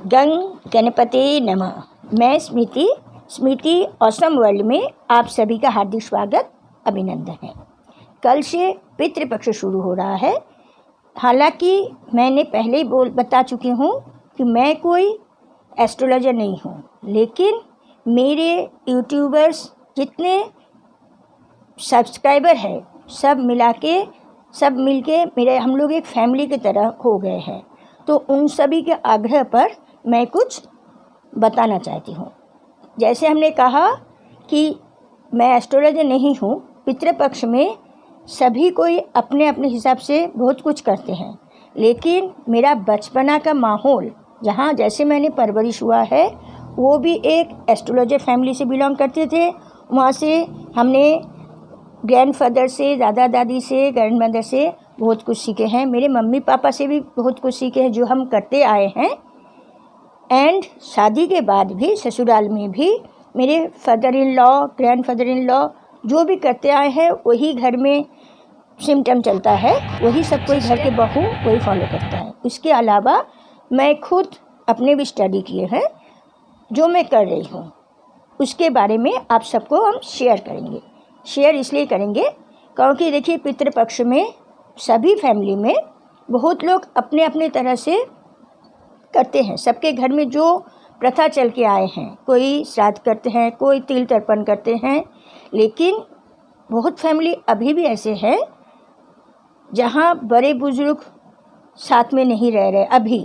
गंग गणपते नमः। मैं स्मृति awesome world में आप सभी का हार्दिक स्वागत अभिनंदन है। कल से पितृपक्ष शुरू हो रहा है। हालांकि मैंने पहले ही बता चुकी हूँ कि मैं कोई एस्ट्रोलॉजर नहीं हूँ, लेकिन मेरे यूट्यूबर्स जितने सब्सक्राइबर हैं सब मिलके मेरे हम लोग एक फैमिली की तरह हो गए हैं। तो उन सभी के आग्रह पर मैं कुछ बताना चाहती हूँ। जैसे हमने कहा कि मैं एस्ट्रोलॉजर नहीं हूँ, पितृपक्ष में सभी कोई अपने अपने हिसाब से बहुत कुछ करते हैं, लेकिन मेरा बचपना का माहौल जहाँ जैसे मैंने परवरिश हुआ है वो भी एक एस्ट्रोलॉजर फैमिली से बिलोंग करते थे। वहाँ से हमने ग्रैंडफादर से, दादा दादी से, ग्रैंड मदर से बहुत कुछ सीखे हैं। मेरे मम्मी पापा से भी बहुत कुछ सीखे हैं जो हम करते आए हैं। एंड शादी के बाद भी ससुराल में भी मेरे father in law, grand father in law जो भी करते आए हैं वही घर में सिम्टम चलता है, वही सब कोई घर के बहू वही फॉलो करता है। उसके अलावा मैं खुद अपने भी स्टडी किए हैं, जो मैं कर रही हूँ उसके बारे में आप सबको हम शेयर करेंगे। शेयर इसलिए करेंगे क्योंकि देखिए पितृपक्ष में सभी फैमिली में बहुत लोग अपने अपने तरह से करते हैं। सबके घर में जो प्रथा चल के आए हैं, कोई श्राद्ध करते हैं, कोई तिल तर्पण करते हैं, लेकिन बहुत फैमिली अभी भी ऐसे हैं जहाँ बड़े बुजुर्ग साथ में नहीं रह रहे अभी,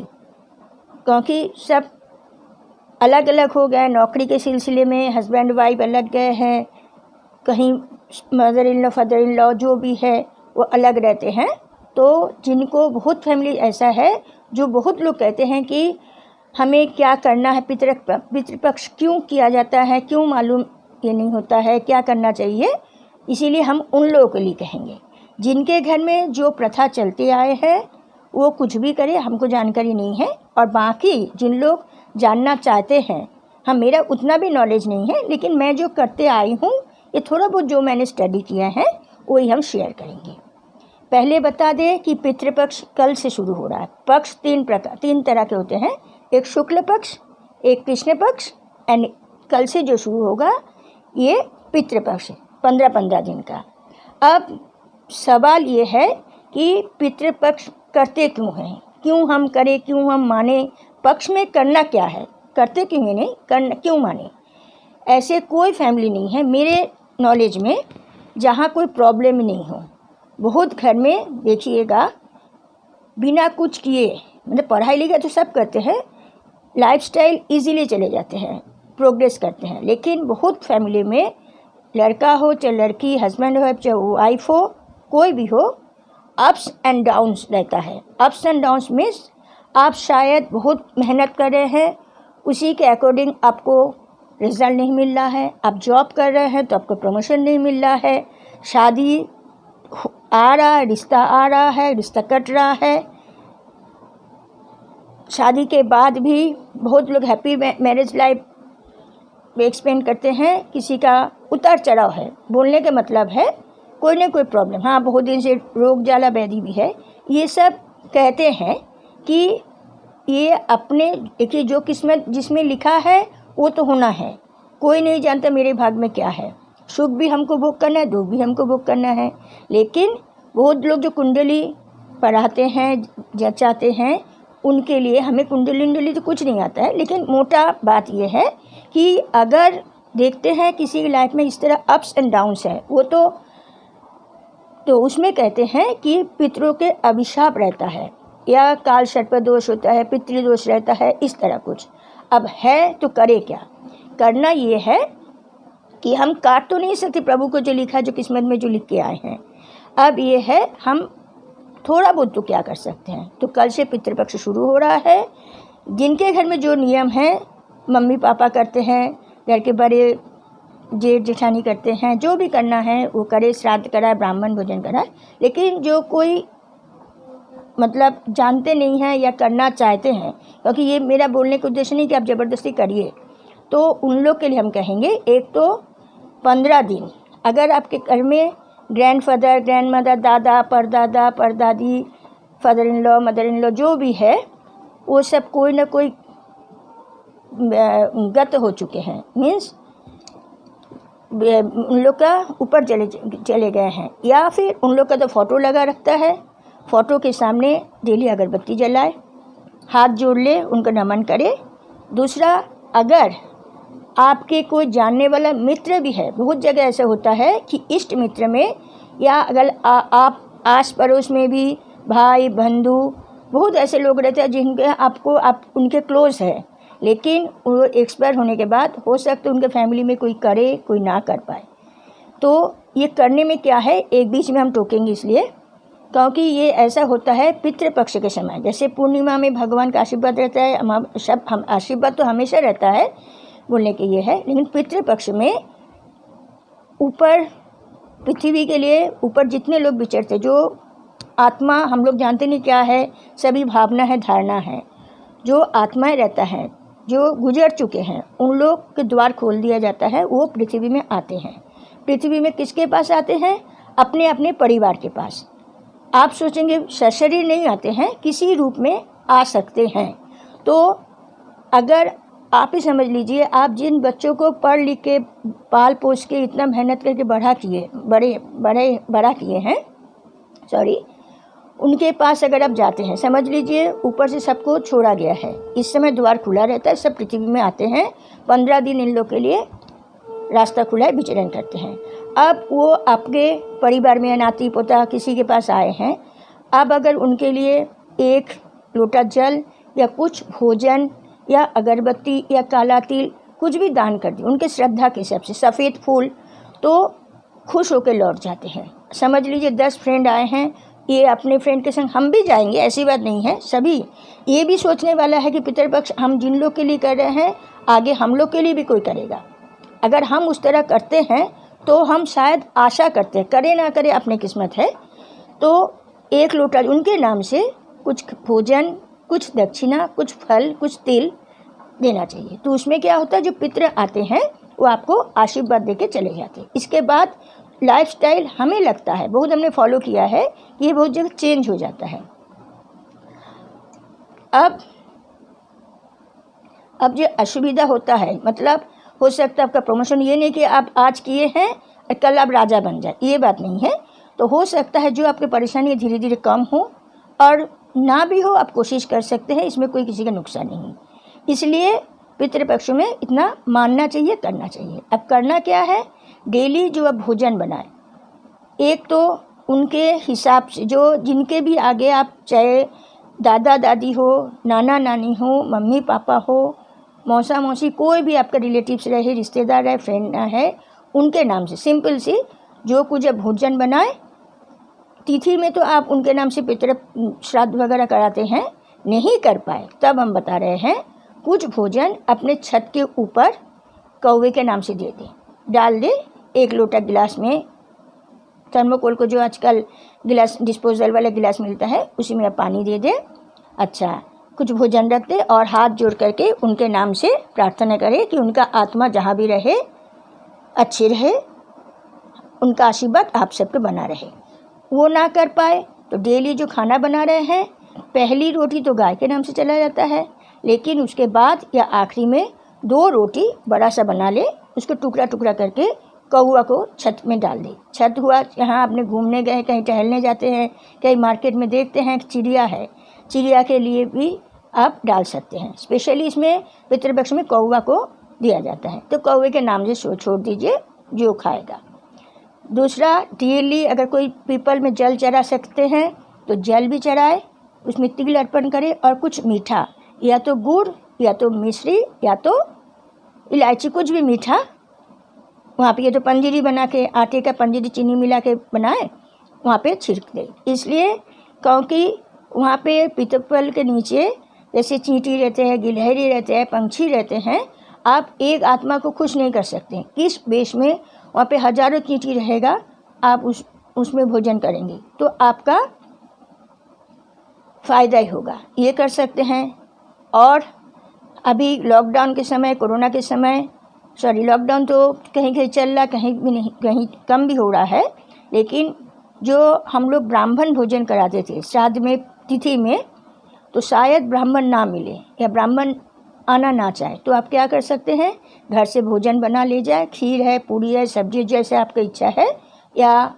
क्योंकि सब अलग अलग हो गए। नौकरी के सिलसिले में हस्बैंड वाइफ अलग गए हैं, कहीं mother in law father in law जो भी है वो अलग रहते हैं। तो जिनको बहुत फैमिली ऐसा है जो बहुत लोग कहते हैं कि हमें क्या करना है, पितृपक्ष क्यों किया जाता है, क्यों मालूम ये नहीं होता है, क्या करना चाहिए। इसीलिए हम उन लोगों के लिए कहेंगे जिनके घर में जो प्रथा चलते आए हैं वो कुछ भी करे, हमको जानकारी नहीं है। और बाकी जिन लोग जानना चाहते हैं, मेरा उतना भी नॉलेज नहीं है, लेकिन मैं जो करते आई हूँ ये थोड़ा बहुत जो मैंने स्टडी किया है वही हम शेयर करेंगे। पहले बता दें कि पितृपक्ष कल से शुरू हो रहा है। पक्ष तीन तरह के होते हैं, एक शुक्ल पक्ष, एक कृष्ण पक्ष एंड कल से जो शुरू होगा ये पितृपक्ष 15-15 दिन का। अब सवाल ये है कि पितृपक्ष करते क्यों हैं, क्यों हम करें, क्यों हम माने, पक्ष में करना क्या है, करते क्यों है नहीं, करना क्यों माने। ऐसे कोई फैमिली नहीं है मेरे नॉलेज में जहाँ कोई प्रॉब्लम नहीं हो। बहुत घर में देखिएगा बिना कुछ किए, मतलब पढ़ाई लिखाई तो सब करते हैं, लाइफस्टाइल इजीली चले जाते हैं, प्रोग्रेस करते हैं, लेकिन बहुत फैमिली में लड़का हो चाहे लड़की, हस्बैंड हो चाहे वाइफ हो, कोई भी हो, अप्स एंड डाउन्स रहता है। अप्स एंड डाउन्स मीन्स आप शायद बहुत मेहनत कर रहे हैं, उसी के अकॉर्डिंग आपको रिजल्ट नहीं मिल रहा है। आप जॉब कर रहे हैं तो आपको प्रमोशन नहीं मिल रहा है, शादी आ रहा है, रिश्ता आ रहा है, रिश्ता कट रहा है। शादी के बाद भी बहुत लोग हैप्पी मैरिज लाइफ एक्सपेंड करते हैं, किसी का उतार चढ़ाव है। बोलने का मतलब है कोई ना कोई प्रॉब्लम, हाँ बहुत दिन से रोग जाला व्याधि भी है। ये सब कहते हैं कि ये अपने देखिए जो किस्मत जिसमें लिखा है वो तो होना है, कोई नहीं जानता मेरे भाग में क्या है। सुख भी हमको भोग करना है, दुख भी हमको भोग करना है। लेकिन बहुत लोग जो कुंडली पढ़ाते हैं, जचाते हैं, उनके लिए हमें कुंडली तो कुछ नहीं आता है, लेकिन मोटा बात यह है कि अगर देखते हैं किसी की लाइफ में इस तरह अप्स एंड डाउन्स है, वो तो उसमें कहते हैं कि पितरों के अभिशाप रहता है या काल सर्प दोष होता है, पितृदोष रहता है, इस तरह कुछ। अब है तो करे क्या, करना ये है कि हम काट तो नहीं सकते प्रभु को जो लिखा, जो किस्मत में जो लिख के आए हैं। अब ये है हम थोड़ा बहुत तो क्या कर सकते हैं। तो कल से पितृपक्ष शुरू हो रहा है। जिनके घर में जो नियम है, मम्मी पापा करते हैं, घर के बड़े जेठ जेठानी करते हैं, जो भी करना है वो करे, श्राद्ध कराए, ब्राह्मण भोजन कराए। लेकिन जो कोई मतलब जानते नहीं हैं या करना चाहते हैं, क्योंकि ये मेरा बोलने का उद्देश्य नहीं कि आप ज़बरदस्ती करिए, तो उन लोग के लिए हम कहेंगे एक तो 15 दिन अगर आपके घर में ग्रैंडफादर, ग्रैंडमदर, दादा, परदादा, परदादी, father in law, mother in law जो भी है, वो सब कोई ना कोई गत हो चुके हैं, मीन्स उन लोग का ऊपर चले गए हैं, या फिर उन लोग का तो फ़ोटो लगा रखता है, फ़ोटो के सामने डेली अगरबत्ती जलाए, हाथ जोड़ ले, उनको नमन करे। दूसरा, अगर आपके कोई जानने वाला मित्र भी है, बहुत जगह ऐसा होता है कि इष्ट मित्र में, या अगर आप आस पड़ोस में भी भाई बंधु बहुत ऐसे लोग रहते हैं जिनके आप उनके क्लोज़ है, लेकिन वो एक्सपायर होने के बाद हो सकता है उनके फैमिली में कोई करे, कोई ना कर पाए। तो ये करने में क्या है, एक बीच में हम टोकेंगे इसलिए क्योंकि ये ऐसा होता है पितृपक्ष के समय। जैसे पूर्णिमा में भगवान का आशीर्वाद रहता है, हम आशीर्वाद तो हमेशा रहता है, बोलने के ये है, लेकिन पितृपक्ष में ऊपर पृथ्वी के लिए ऊपर जितने लोग विचरते, जो आत्मा हम लोग जानते नहीं क्या है, सभी भावना है, धारणा है, जो आत्माएं रहता है, जो गुजर चुके हैं, उन लोग के द्वार खोल दिया जाता है, वो पृथ्वी में आते हैं। पृथ्वी में किसके पास आते हैं? अपने अपने परिवार के पास। आप सोचेंगे सशरीर नहीं आते हैं, किसी रूप में आ सकते हैं। तो अगर आप ही समझ लीजिए, आप जिन बच्चों को पढ़ लिख के पाल पोस के इतना मेहनत करके बड़ा किए हैं, उनके पास अगर आप जाते हैं, समझ लीजिए ऊपर से सबको छोड़ा गया है, इस समय द्वार खुला रहता है, सब पृथ्वी में आते हैं, 15 दिन इन लोग के लिए रास्ता खुला है, विचरण करते हैं। अब वो आपके परिवार में नाती पोता किसी के पास आए हैं, अब अगर उनके लिए एक लोटा जल या कुछ भोजन या अगरबत्ती या काला तिल कुछ भी दान कर दिए उनके श्रद्धा के हिसाब से, सफ़ेद फूल, तो खुश होकर लौट जाते हैं। समझ लीजिए 10 फ्रेंड आए हैं, ये अपने फ्रेंड के संग हम भी जाएंगे, ऐसी बात नहीं है। सभी ये भी सोचने वाला है कि पितृपक्ष हम जिन लोग के लिए कर रहे हैं, आगे हम लोग के लिए भी कोई करेगा। अगर हम उस तरह करते हैं तो हम शायद आशा करते हैं, करे ना करे अपनी किस्मत है। तो एक लोटा उनके नाम से कुछ भोजन, कुछ दक्षिणा, कुछ फल, कुछ तिल देना चाहिए। तो उसमें क्या होता है, जो पितृ आते हैं वो आपको आशीर्वाद दे के चले जाते हैं। इसके बाद लाइफस्टाइल हमें लगता है, बहुत हमने फॉलो किया है, ये बहुत जगह चेंज हो जाता है। अब जो असुविधा होता है, मतलब हो सकता है आपका प्रमोशन, ये नहीं कि आप आज किए हैं और कल आप राजा बन जाए, ये बात नहीं है। तो हो सकता है जो आपकी परेशानी धीरे धीरे कम हो, और ना भी हो आप कोशिश कर सकते हैं, इसमें कोई किसी का नुकसान नहीं। इसलिए पितृपक्ष में इतना मानना चाहिए, करना चाहिए। अब करना क्या है, डेली जो आप भोजन बनाएं, एक तो उनके हिसाब से, जो जिनके भी आगे आप, चाहे दादा दादी हो, नाना नानी हो, मम्मी पापा हो, मौसा मौसी, कोई भी आपका रिलेटिव्स रहे, रिश्तेदार रहे, फ्रेंड है, उनके नाम से सिंपल सी जो कुछ भोजन बनाए। तिथि में तो आप उनके नाम से पितृ श्राद्ध वगैरह कराते हैं, नहीं कर पाए तब हम बता रहे हैं, कुछ भोजन अपने छत के ऊपर कौवे के नाम से दे दें, डाल दे। एक लोटा गिलास में, थर्मोकोल को जो आजकल गिलास डिस्पोजल वाला गिलास मिलता है, उसी में पानी दे दे। अच्छा, कुछ भोजन रख दे और हाथ जोड़ करके उनके नाम से प्रार्थना करें कि उनका आत्मा जहाँ भी रहे अच्छी रहे, उनका आशीर्वाद आप सबके बना रहे। वो ना कर पाए तो डेली जो खाना बना रहे हैं, पहली रोटी तो गाय के नाम से चला जाता है, लेकिन उसके बाद या आखिरी में 2 रोटी बड़ा सा बना ले, उसको टुकड़ा टुकड़ा करके कौआ को छत में डाल दे। छत हुआ, यहाँ आपने घूमने गए, कहीं टहलने जाते हैं, कहीं मार्केट में देखते हैं चिड़िया है, चिड़िया के लिए भी आप डाल सकते हैं। स्पेशली इसमें पितृपक्ष में कौआ को दिया जाता है, तो कौवे के नाम से छोड़ दीजिए, जो खाएगा। दूसरा, डेली अगर कोई पीपल में जल चढ़ा सकते हैं तो जल भी चढ़ाए, उसमें तिल अर्पण करें, और कुछ मीठा, या तो गुड़ या तो मिश्री या तो इलायची, कुछ भी मीठा वहाँ पे, ये तो पंजीरी बना के, आटे का पंजीरी चीनी मिला के बनाए, वहाँ पे छिड़क दे। इसलिए क्योंकि वहाँ पे पीपल के नीचे जैसे चींटी रहते हैं, गिलहरी रहते हैं, पंछी रहते हैं, आप एक आत्मा को खुश नहीं कर सकते। किस बेश में वहाँ पे हजारों चींटी रहेगा, आप उसमें भोजन करेंगे तो आपका फ़ायदा ही होगा, ये कर सकते हैं। और अभी लॉकडाउन के समय, कोरोना के समय, लॉकडाउन तो कहीं कहीं चल रहा, कहीं भी नहीं, कहीं कम भी हो रहा है, लेकिन जो हम लोग ब्राह्मण भोजन कराते थे श्राद्ध में, तिथि में, तो शायद ब्राह्मण ना मिले, या ब्राह्मण आना ना चाहे तो आप क्या कर सकते हैं, घर से भोजन बना ले जाए, खीर है, पूड़ी है, सब्जी, जैसे आपकी इच्छा है, या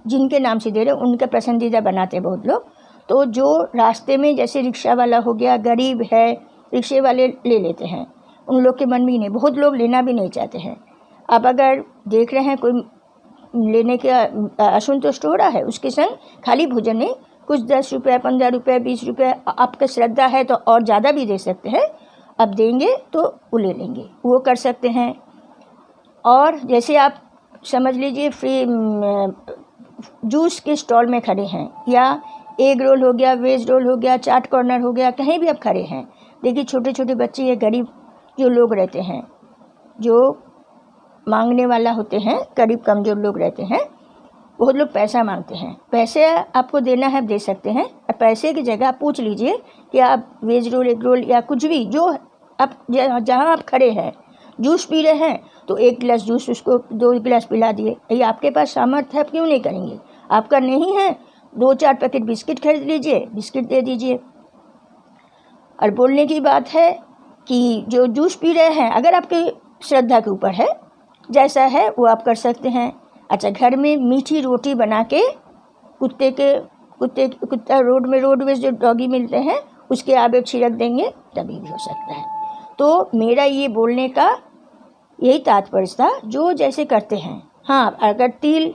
जिनके नाम से दे रहे उनके पसंदीदा बनाते हैं बहुत लोग। तो जो रास्ते में जैसे रिक्शा वाला हो गया, गरीब है, रिक्शे वाले ले लेते हैं, उन लोग के मन में ही नहीं, बहुत लोग लेना भी नहीं चाहते हैं। अब अगर देख रहे हैं कोई लेने के असंतुष्ट हो रहा है, उसके संग खाली भोजन में कुछ 10 रुपये, 15 रुपये, 20 रुपये, आपका श्रद्धा है तो और ज़्यादा भी दे सकते हैं। अब देंगे तो वो ले लेंगे, वो कर सकते हैं। और जैसे आप समझ लीजिए फ्री जूस के स्टॉल में खड़े हैं, या एग रोल हो गया, वेज रोल हो गया, चाट कॉर्नर हो गया, कहीं भी आप खड़े हैं, देखिए छोटे छोटे बच्चे या गरीब जो लोग रहते हैं, जो मांगने वाला होते हैं, गरीब कमज़ोर लोग रहते हैं, बहुत लोग पैसा मांगते हैं। पैसे आपको देना है, दे सकते हैं। पैसे की जगह पूछ लीजिए कि आप वेज रोल, एग रोल या कुछ भी जो आप जहाँ आप खड़े हैं, जूस पी रहे हैं तो 1 गिलास जूस उसको 2 गिलास पिला दिए। ये आपके पास सामर्थ्य है, आप क्यों नहीं करेंगे? आपका नहीं है, 2-4 पैकेट बिस्किट खरीद लीजिए, बिस्किट दे दीजिए। और बोलने की बात है कि जो जूस पी रहे हैं, अगर आपकी श्रद्धा के ऊपर है, जैसा है वो आप कर सकते हैं। अच्छा, घर में मीठी रोटी बना के कुत्ता रोड में जो डॉगी मिलते हैं उसके आगे छिड़क देंगे, तभी भी हो सकता है। तो मेरा ये बोलने का यही तात्पर्य था, जो जैसे करते हैं। हाँ, अगर तिल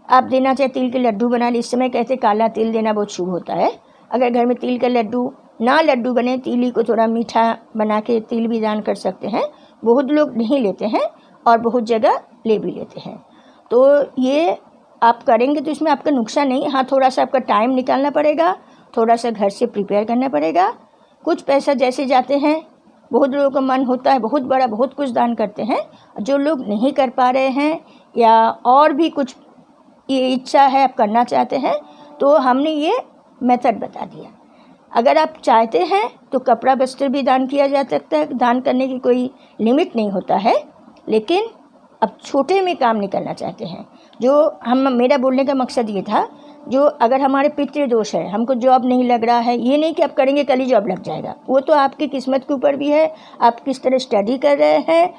आप देना चाहे, तिल के लड्डू बना ली। इस समय कहते काला तिल देना बहुत शुभ होता है। अगर घर में तिल का लड्डू बने, तिल ही को थोड़ा मीठा बना के तिल भी दान कर सकते हैं। बहुत लोग नहीं लेते हैं और बहुत जगह ले भी लेते हैं। तो ये आप करेंगे तो इसमें आपका नुकसान नहीं। हाँ, थोड़ा सा आपका टाइम निकालना पड़ेगा, थोड़ा सा घर से प्रिपेयर करना पड़ेगा, कुछ पैसा जैसे जाते हैं। बहुत लोगों का मन होता है बहुत बड़ा, बहुत कुछ दान करते हैं। जो लोग नहीं कर पा रहे हैं या और भी कुछ ये इच्छा है, आप करना चाहते हैं, तो हमने ये मेथड बता दिया। अगर आप चाहते हैं तो कपड़ा वस्त्र भी दान किया जा सकता है। दान करने की कोई लिमिट नहीं होता है, लेकिन अब छोटे में काम निकलना चाहते हैं। मेरा बोलने का मकसद ये था, जो अगर हमारे पितृदोष है, हमको जॉब नहीं लग रहा है, ये नहीं कि आप करेंगे कल ही जॉब लग जाएगा, वो तो आपकी किस्मत के ऊपर भी है। आप किस तरह स्टडी कर रहे हैं,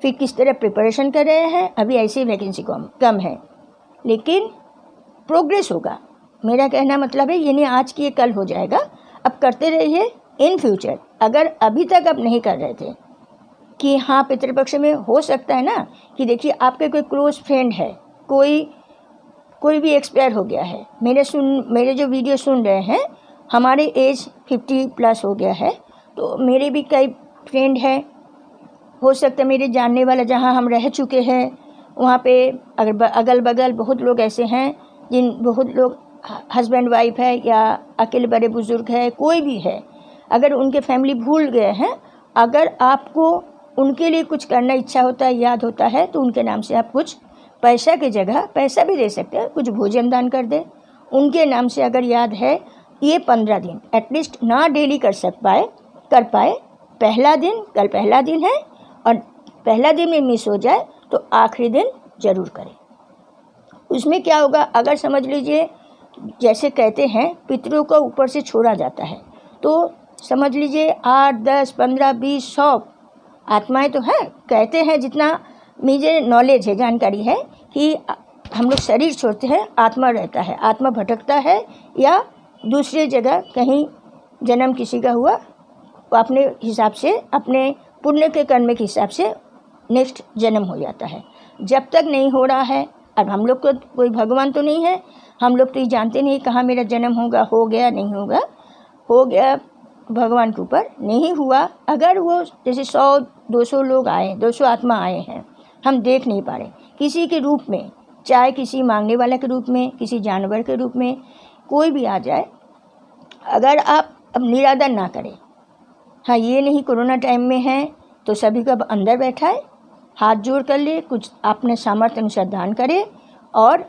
फिर किस तरह प्रिपरेशन कर रहे हैं। अभी ऐसी वैकेंसी कम है, लेकिन प्रोग्रेस होगा। मेरा कहना मतलब है ये नहीं आज की ये कल हो जाएगा। अब करते रहिए इन फ्यूचर। अगर अभी तक आप नहीं कर रहे थे कि हाँ, पितृपक्ष में हो सकता है ना कि देखिए आपके कोई क्लोज फ्रेंड है, कोई भी एक्सपायर हो गया है। मेरे जो वीडियो सुन रहे हैं, हमारे एज 50+ हो गया है, तो मेरे भी कई फ्रेंड हैं। हो सकता है मेरे जानने वाला, जहाँ हम रह चुके हैं वहाँ पे अगल बगल बहुत लोग ऐसे हैं, बहुत लोग हस्बैंड वाइफ है या अकेले बड़े बुजुर्ग है, कोई भी है। अगर उनके फैमिली भूल गए हैं, अगर आपको उनके लिए कुछ करना इच्छा होता है, याद होता है, तो उनके नाम से आप कुछ पैसा की जगह पैसा भी दे सकते हैं, कुछ भोजन दान कर दें उनके नाम से। अगर याद है, ये 15 दिन एटलीस्ट ना डेली कर पाए, पहला दिन, कल पहला दिन है और पहला दिन में मिस हो जाए तो आखिरी दिन जरूर करें। उसमें क्या होगा, अगर समझ लीजिए जैसे कहते हैं पितरों को ऊपर से छोड़ा जाता है, तो समझ लीजिए 8, 10, 15, 20, 100 आत्माएं तो है। कहते हैं, जितना मुझे नॉलेज है, जानकारी है, कि हम लोग शरीर छोड़ते हैं, आत्मा रहता है, आत्मा भटकता है या दूसरी जगह कहीं जन्म किसी का हुआ, वो अपने हिसाब से, अपने पुण्य के कर्म के हिसाब से नेक्स्ट जन्म हो जाता है। जब तक नहीं हो रहा है, अब हम लोग को कोई भगवान तो नहीं है, हम लोग तो ये जानते नहीं कहाँ मेरा जन्म होगा, हो गया नहीं होगा, हो गया भगवान के ऊपर, नहीं हुआ। अगर वो जैसे 100-200 लोग आए, 200 आत्मा आए हैं, हम देख नहीं पा रहे किसी के रूप में, चाहे किसी मांगने वाला के रूप में, किसी जानवर के रूप में, कोई भी आ जाए, अगर आप अब निरादर ना करें। हाँ, ये नहीं कोरोना टाइम में है तो सभी को अब अंदर बैठाए, हाथ जोड़ कर ले, कुछ अपने सामर्थ्य अनुसार दान करे, और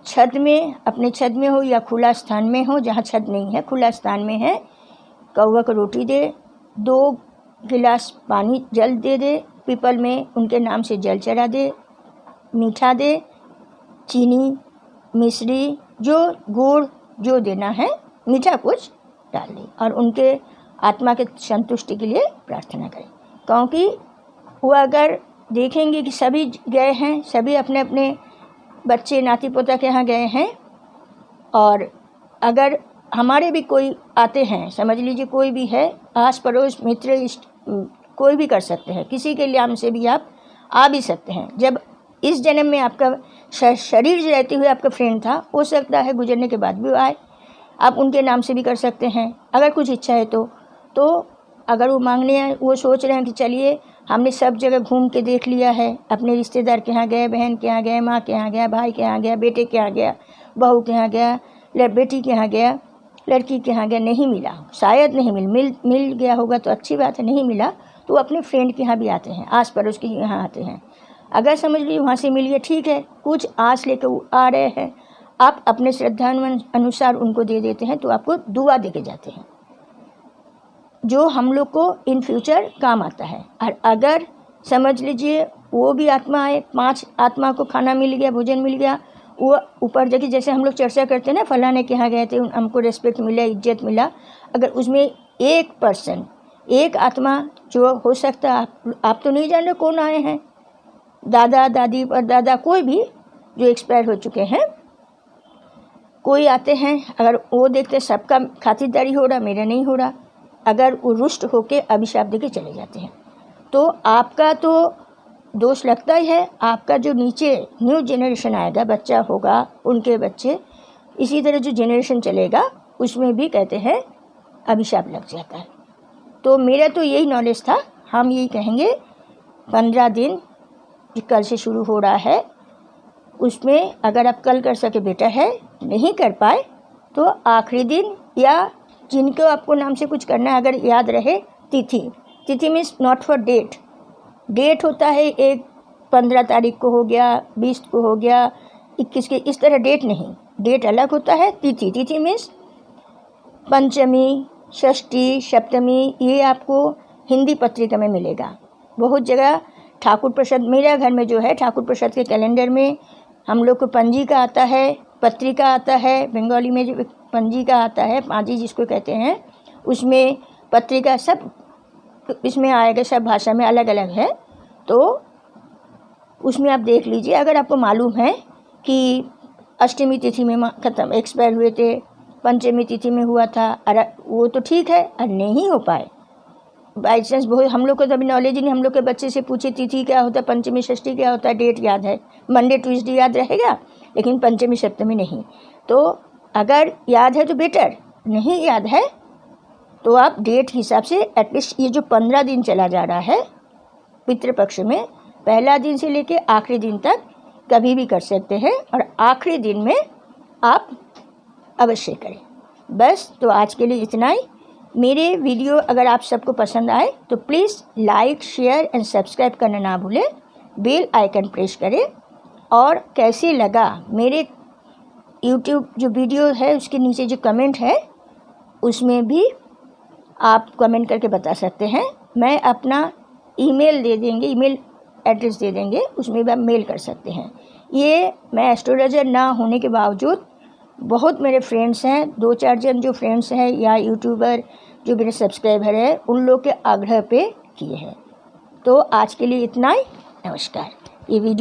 छत में, अपने छत में हो या खुला स्थान में हो, जहाँ छत नहीं है खुला स्थान में है, कौवा को रोटी दे, 2 गिलास पानी जल दे, पीपल में उनके नाम से जल चढ़ा दे, मीठा दे, चीनी, मिश्री, जो गुड़ जो देना है, मीठा कुछ डाल दे, और उनके आत्मा के संतुष्टि के लिए प्रार्थना करें। क्योंकि वो अगर देखेंगे कि सभी गए हैं, सभी अपने अपने बच्चे नाती पोता के यहाँ गए हैं, और अगर हमारे भी कोई आते हैं, समझ लीजिए कोई भी है, आस पड़ोस मित्र इष्ट कोई भी कर सकते हैं, किसी के नाम से भी आप आ भी सकते हैं। जब इस जन्म में आपका शरीर रहते हुए आपका फ्रेंड था, हो सकता है गुजरने के बाद भी आए, आप उनके नाम से भी कर सकते हैं अगर कुछ इच्छा है तो अगर वो मांगने हैं, वो सोच रहे हैं कि चलिए हमने सब जगह घूम के देख लिया है, अपने रिश्तेदार के यहाँ गए, बहन के यहाँ गए, माँ के यहाँ गया, भाई के यहाँ गया, बेटे के यहाँ गया, बहू के यहाँ गया, बेटी के यहाँ गया, लड़की के यहाँ गया, नहीं मिला, शायद नहीं मिल गया होगा तो अच्छी बात है, नहीं मिला तो वो अपने फ्रेंड के यहाँ भी आते हैं, आस पड़ोस के यहाँ आते हैं। अगर समझ लीजिए वहाँ से मिल गया, ठीक है, कुछ आस लेकर वो आ रहे हैं, आप अपने श्रद्धा अनुसार उनको दे देते हैं, तो आपको दुआ दे के जाते हैं जो हम लोग को इन फ्यूचर काम आता है। और अगर समझ लीजिए वो भी आत्मा है, 5 आत्मा को खाना मिल गया, भोजन मिल गया, वो ऊपर देखिए जैसे हम लोग चर्चा करते हैं ना, फलाने के यहाँ गए थे, हमको रिस्पेक्ट मिला, इज्जत मिला, अगर उसमें 1% एक आत्मा जो हो सकता है, आप तो नहीं जान रहे कौन आए हैं, दादा दादी परदादा कोई भी जो एक्सपायर हो चुके हैं, कोई आते हैं, अगर वो देखते सबका खातिरदारी हो रहा, मेरा नहीं हो रहा, अगर वो रुष्ट होके अभिशाप देके चले जाते हैं, तो आपका तो दोष लगता ही है। आपका जो नीचे न्यू जनरेशन आएगा, बच्चा होगा, उनके बच्चे, इसी तरह जो जनरेशन चलेगा उसमें भी कहते हैं अभिशाप लग जाता है। तो मेरा तो यही नॉलेज था, हम यही कहेंगे 15 दिन कल से शुरू हो रहा है, उसमें अगर आप कल कर सके बेटर है, नहीं कर पाए तो आखिरी दिन, या जिनको आपको नाम से कुछ करना है अगर याद रहे, तिथि मीन्स नॉट फॉर डेट होता है, एक 15 तारीख को हो गया, 20 को हो गया, 21 के, इस तरह डेट नहीं, डेट अलग होता है। तिथि मीन्स पंचमी, षष्ठी, सप्तमी, ये आपको हिंदी पत्रिका में मिलेगा। बहुत जगह ठाकुर प्रसाद, मेरा घर में जो है ठाकुर प्रसाद के कैलेंडर में हम लोग को पंजिका आता है, पत्रिका आता है, बंगाली में जो पंजिका आता है, पाँजी जिसको कहते हैं, उसमें पत्रिका सब इसमें आएगा, सब भाषा में अलग अलग है, तो उसमें आप देख लीजिए। अगर आपको मालूम है कि अष्टमी तिथि में खत्म एक्सपायर हुए थे, पंचमी तिथि में हुआ था, अरे वो तो ठीक है, और नहीं हो पाए बाई चांस, बहुत हम लोग को तो अभी नॉलेज ही नहीं, हम लोग के बच्चे से पूछे तिथि क्या होता है, पंचमी षष्ठी क्या होता है, डेट याद है, मंडे ट्यूसडे याद रहेगा, लेकिन पंचमी सप्तमी नहीं। तो अगर याद है तो बेटर, नहीं याद है तो आप डेट हिसाब से एटलीस्ट ये जो 15 दिन चला जा रहा है पितृपक्ष में, पहला दिन से लेके आखिरी दिन तक कभी भी कर सकते हैं, और आखिरी दिन में आप अवश्य करें। बस तो आज के लिए इतना ही। मेरे वीडियो अगर आप सबको पसंद आए तो please like, share and subscribe करना ना भूलें, बेल आइकन प्रेस करें, और कैसे लगा मेरे यूट्यूब जो वीडियो है उसके नीचे जो कमेंट है उसमें भी आप कमेंट करके बता सकते हैं। मैं अपना ईमेल दे देंगे, ईमेल एड्रेस दे देंगे, उसमें भी आप मेल कर सकते हैं। ये मैं एस्ट्रोलॉजर ना होने के बावजूद बहुत मेरे फ्रेंड्स हैं, 2-4 जन जो फ्रेंड्स हैं या यूट्यूबर जो मेरे सब्सक्राइबर हैं, उन लोग के आग्रह पे किए हैं। तो आज के लिए इतना ही, नमस्कार। ये वीडियो